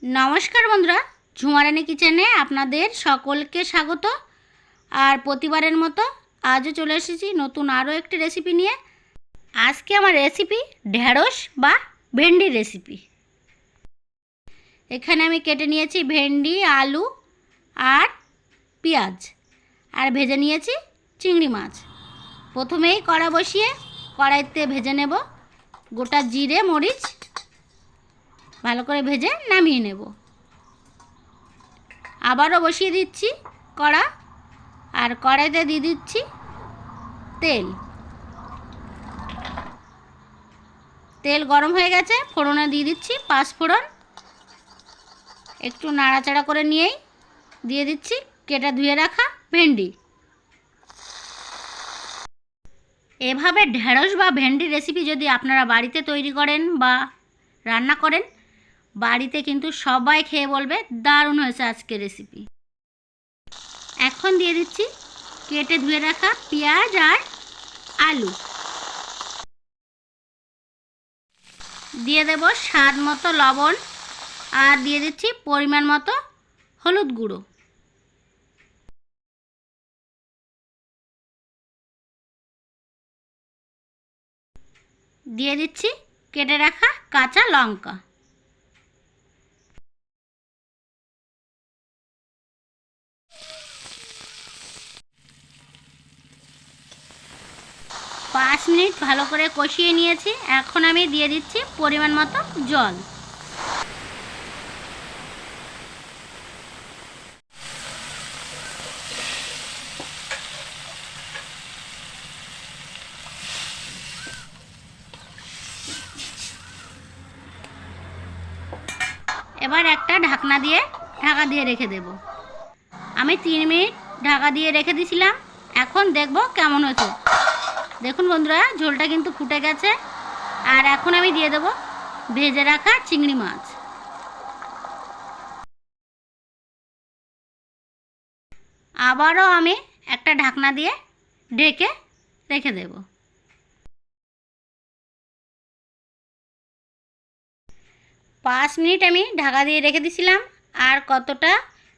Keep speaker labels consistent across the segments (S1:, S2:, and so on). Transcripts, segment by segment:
S1: नमस्कार बंधुरा झुमारानी किचेने आपनादेर सकलके स्वागत। और प्रतिबारेर मतो आजो चले एसेछि नतून आरो एकटी रेसिपि निये। आजके आमार रेसिपि ढेड़स बा भेंडी रेसिपि। एखाने आमि केटे नियेछि भेंडी, आलू और पेंयाज और भेजे नियेछि चिंगड़ी माछ। प्रथमेई कड़ा बसिए कड़ाइते भेजे नेब गोटा जिरे मरिच भालो करे भेजे नामिए नेब। आबारो बसिए दिচ্ছি कड़ा और कड़ाइते दिए दिচ্ছি तेल। तेल गरम हो गेছে फोड़ने दिए दिচ্ছি पाँच फोड़न। एकटू नाड़ाचाड़ा करे निয়েই दिए दिচ্ছি केटे धुए रखा भेंडी। एभाবে ढेड़स बा भेंडी रेसिपि यदि आपनारा बाड़ीते तैरी करें बा रान्ना करें बाड़ीते किन्तु सबाई खेये बोलबे दारुण हयेछे आजकेर रेसिपि। एखन दिए दिচ্ছি केटे धुए रखा पेंयाज और आलू। दिए देब स्वाद मतो लवण और दिए दिচ্ছি परिमाण मतो हलुद गुঁড়ো। दिए दिচ্ছি केटे रखा काँचा लंका। पाँच मिनट भालो करे कषिए निয়েছি। এখন আমি দিয়ে দিচ্ছি পরিমাণ মতো জল। এবার একটা ঢাকনা দিয়ে ঢাকা দিয়ে রেখে দেব। আমি 3 মিনিট ঢাকা দিয়ে রেখে দিয়েছিলাম। এখন দেখব কেমন হয়েছে। দেখুন বন্ধুরা ঝোলটা কিন্তু ফুটে গেছে। আর এখন আমি দিয়ে দেব ভেজে রাখা চিংড়ি মাছ। আবারও আমি একটা ঢাকনা দিয়ে ঢেকে রেখে দেব। 5 মিনিট আমি ঢাকা দিয়ে রেখে দিয়েছিলাম। আর কতটা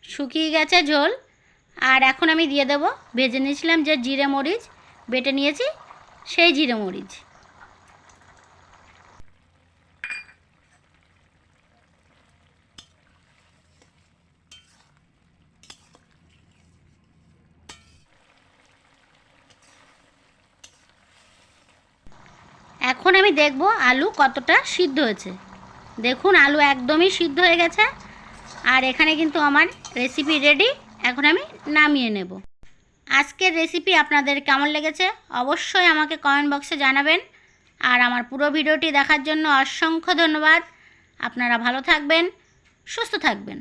S1: শুকিয়ে গেছে ঝোল। আর এখন আমি দিয়ে দেব ভেজে নিয়েছিলাম যে জিরে মরিচ বেটে নিয়েছি সেই জিরে মরিচ। এখন আমি দেখব আলু কতটা সিদ্ধ হয়েছে। দেখুন আলু একদমই সিদ্ধ হয়ে গেছে। আর এখানে কিন্তু আমার রেসিপি রেডি। এখন আমি নামিয়ে নেব। আজকের রেসিপি আপনাদের কেমন লেগেছে অবশ্যই আমাকে কমেন্ট বক্সে জানাবেন। আর আমার পুরো ভিডিওটি দেখার জন্য অসংখ্য ধন্যবাদ। আপনারা ভালো থাকবেন, সুস্থ থাকবেন।